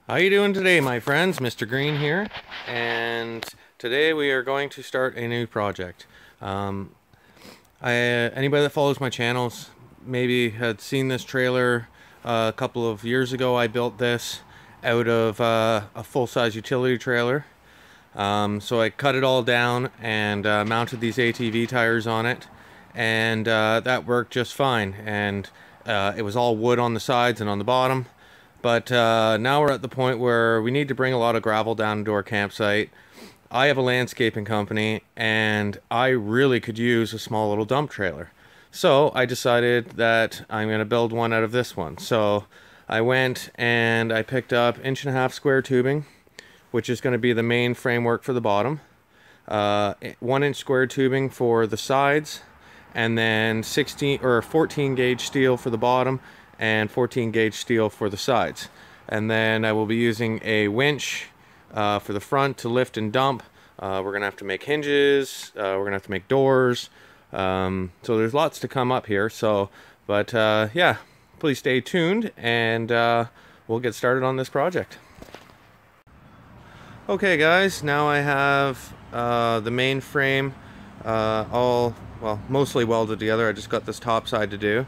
How you doing today, my friends? Mr. Green here, and today we are going to start a new project. Anybody that follows my channels maybe had seen this trailer a couple of years ago. I built this out of a full-size utility trailer. So I cut it all down and mounted these ATV tires on it, and that worked just fine. And it was all wood on the sides and on the bottom. But now we're at the point where we need to bring a lot of gravel down to our campsite. I have a landscaping company, and I really could use a small little dump trailer. So I decided that I'm going to build one out of this one. So I went and I picked up 1.5" square tubing, which is going to be the main framework for the bottom. 1" square tubing for the sides, and then 16 or 14 gauge steel for the bottom, and 14 gauge steel for the sides. And then I will be using a winch for the front to lift and dump. We're gonna have to make hinges, we're gonna have to make doors, so there's lots to come up here. But yeah, please stay tuned, and we'll get started on this project. Okay guys, now I have the main frame mostly welded together. I just got this top side to do.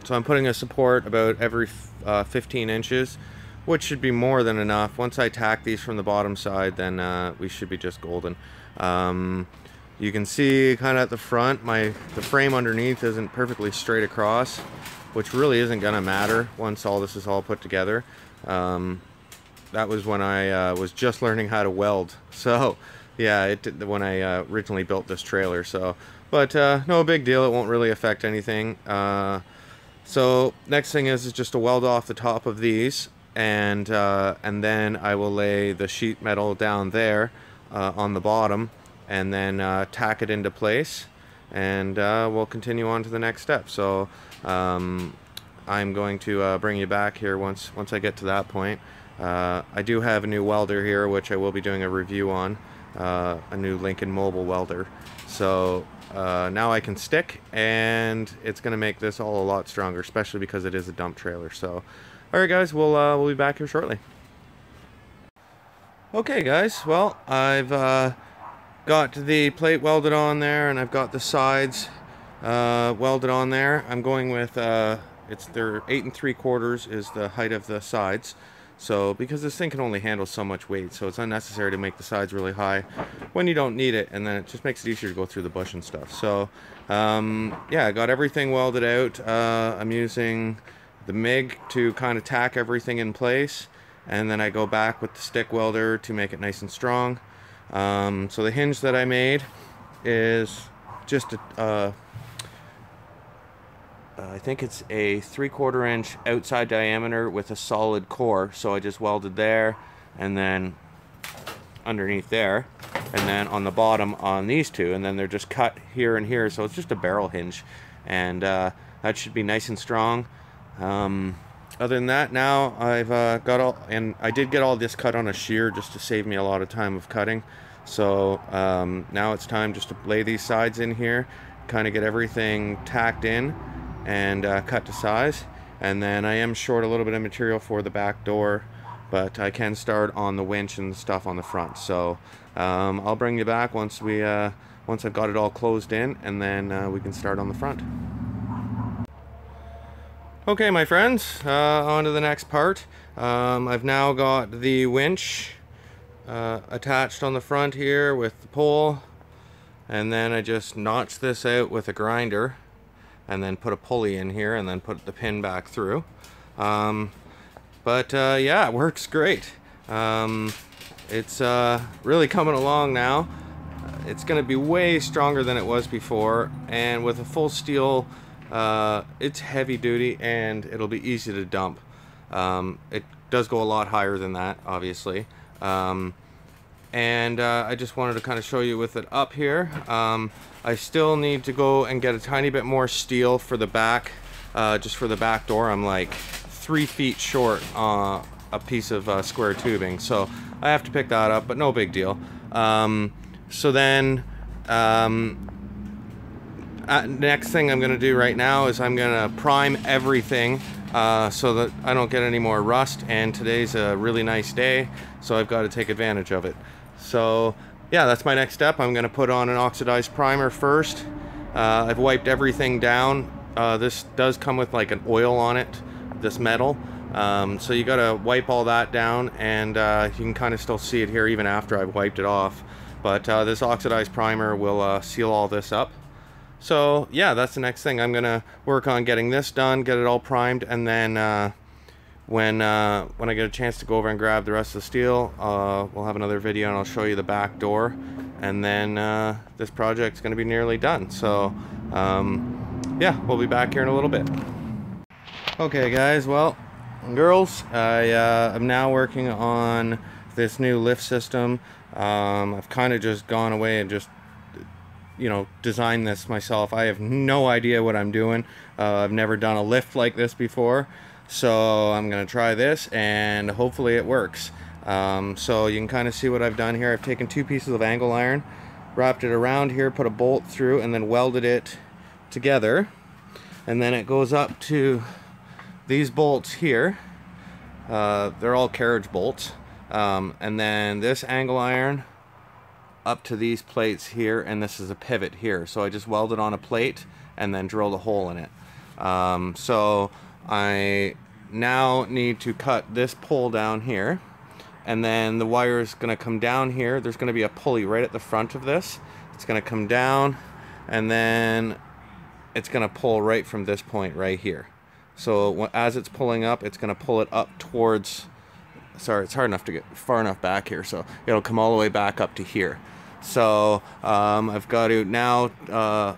So I'm putting a support about every 15 inches, which should be more than enough. Once I tack these from the bottom side, then we should be just golden. You can see kind of at the front, the frame underneath isn't perfectly straight across, which really isn't gonna matter once all this is all put together. That was when I was just learning how to weld. So yeah, when I originally built this trailer. But no big deal. It won't really affect anything. So next thing is just to weld off the top of these, and then I will lay the sheet metal down there on the bottom, and then tack it into place, and we'll continue on to the next step. So I'm going to bring you back here once I get to that point. I do have a new welder here, which I will be doing a review on, a new Lincoln Mobile welder. So now I can stick, and it's going to make this all a lot stronger, especially because it is a dump trailer. So alright guys, we'll be back here shortly. Okay guys, well, I've got the plate welded on there, and I've got the sides welded on there. I'm going with they're 8 3/4 is the height of the sides. So because this thing can only handle so much weight, so it's unnecessary to make the sides really high when you don't need it, and then it just makes it easier to go through the bush and stuff. So yeah, I got everything welded out. I'm using the MIG to kind of tack everything in place, and then I go back with the stick welder to make it nice and strong. So the hinge that I made is just I think it's a 3/4 inch outside diameter with a solid core. So I just welded there, and then underneath there, and then on the bottom on these two, and then they're just cut here and here. So it's just a barrel hinge, and that should be nice and strong. Other than that, now I've got all, and I did get all this cut on a shear just to save me a lot of time of cutting. So now it's time just to lay these sides in here, kind of get everything tacked in, and cut to size. And then I am short a little bit of material for the back door, but I can start on the winch and stuff on the front. So I'll bring you back once I've got it all closed in, and then we can start on the front. Okay my friends, on to the next part. I've now got the winch attached on the front here with the pole, and then I just notch this out with a grinder, and then put a pulley in here, and then put the pin back through. Yeah, it works great. It's really coming along now. It's going to be way stronger than it was before, and with a full steel, it's heavy duty, and it'll be easy to dump. It does go a lot higher than that, obviously. I just wanted to kind of show you with it up here. I still need to go and get a tiny bit more steel for the back, just for the back door. I'm like 3 feet short a piece of square tubing, so I have to pick that up, but no big deal. So then next thing I'm going to do right now is I'm going to prime everything so that I don't get any more rust, and today's a really nice day, so I've got to take advantage of it. So yeah, that's my next step. I'm going to put on an oxidized primer first. I've wiped everything down. This does come with like an oil on it, this metal. So you got to wipe all that down, and you can kind of still see it here even after I've wiped it off. But this oxidized primer will seal all this up. So yeah, that's the next thing. I'm gonna work on getting this done, get it all primed, and then when I get a chance to go over and grab the rest of the steel, we'll have another video and I'll show you the back door, and then this project's gonna be nearly done. So yeah, we'll be back here in a little bit. Okay guys, well, girls, I'm now working on this new lift system. I've kind of just gone away and just, you know, designed this myself. I have no idea what I'm doing. I've never done a lift like this before, so I'm gonna try this and hopefully it works. So you can kind of see what I've done here. I've taken 2 pieces of angle iron, wrapped it around here, put a bolt through, and then welded it together, and then it goes up to these bolts here. They're all carriage bolts, and then this angle iron up to these plates here, and this is a pivot here. So I just welded on a plate and then drilled a hole in it. So I now need to cut this pole down here, and then the wire is going to come down here. There's going to be a pulley right at the front of this. It's going to come down, and then it's going to pull right from this point right here. So as it's pulling up, it's going to pull it up towards, sorry, it's hard enough to get far enough back here, so it'll come all the way back up to here. So I've got to now,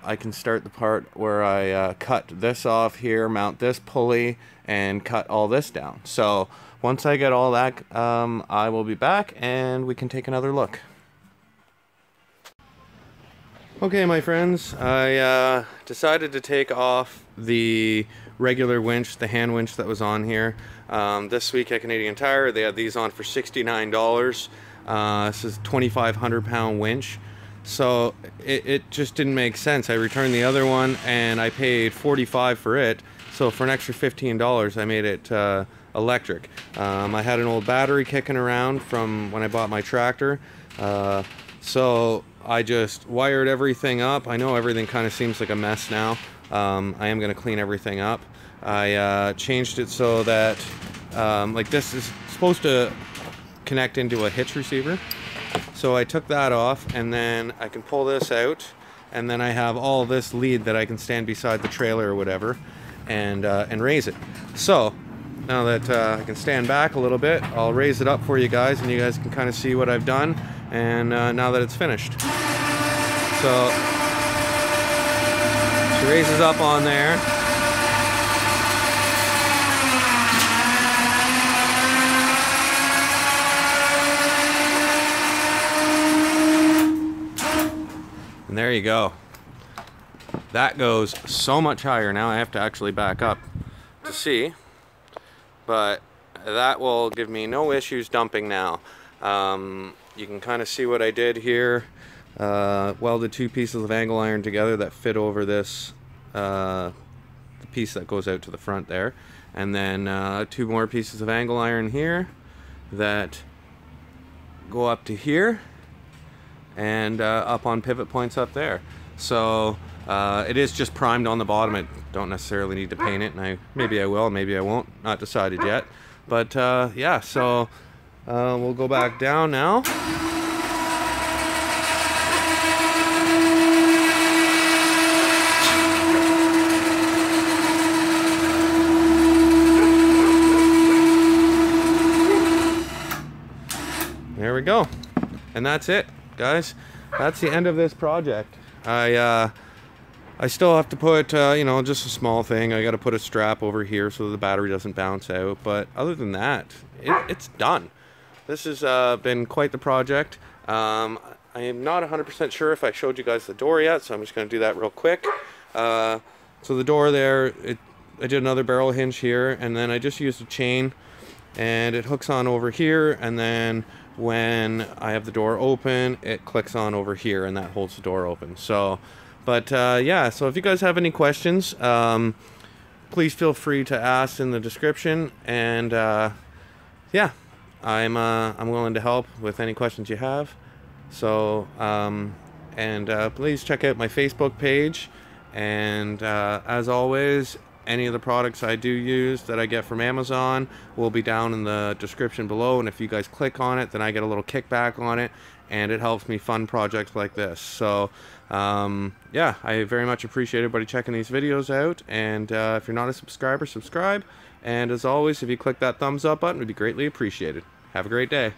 I can start the part where I cut this off here, mount this pulley, and cut all this down. So once I get all that, I will be back and we can take another look. Okay, my friends, I decided to take off the regular winch, the hand winch that was on here. This week at Canadian Tire, they had these on for $69. This is a 2,500 pound winch, so it just didn't make sense. I returned the other one and I paid $45 for it, so for an extra $15 I made it electric. I had an old battery kicking around from when I bought my tractor, so I just wired everything up. I know everything kind of seems like a mess now. I am going to clean everything up. I changed it so that like this is supposed to connect into a hitch receiver, so I took that off, and then I can pull this out, and then I have all this lead that I can stand beside the trailer or whatever and raise it. So now that I can stand back a little bit, I'll raise it up for you guys, and you guys can kind of see what I've done, and now that it's finished. So she raises up on there. And there you go. That goes so much higher. Now I have to actually back up to see, but that will give me no issues dumping now. You can kind of see what I did here. Welded 2 pieces of angle iron together that fit over this the piece that goes out to the front there, and then 2 more pieces of angle iron here that go up to here and up on pivot points up there. So it is just primed on the bottom. I don't necessarily need to paint it, and maybe I will, maybe I won't, not decided yet. But yeah, so we'll go back down now. There we go, and that's it, guys. That's the end of this project. I still have to put you know, just a small thing. I got to put a strap over here so the battery doesn't bounce out, but other than that, it's done. This has been quite the project. I am not 100% sure if I showed you guys the door yet, so I'm just going to do that real quick. So the door there, I did another barrel hinge here, and then I just used a chain, and it hooks on over here, and then when I have the door open, it clicks on over here, and that holds the door open. So, but yeah, so if you guys have any questions, please feel free to ask in the description, and yeah, I'm willing to help with any questions you have. So please check out my Facebook page, and as always, any of the products I do use that I get from Amazon will be down in the description below, and if you guys click on it, then I get a little kickback on it, and it helps me fund projects like this. So yeah, I very much appreciate everybody checking these videos out, and if you're not a subscriber, subscribe, and as always, if you click that thumbs up button, it would be greatly appreciated. Have a great day.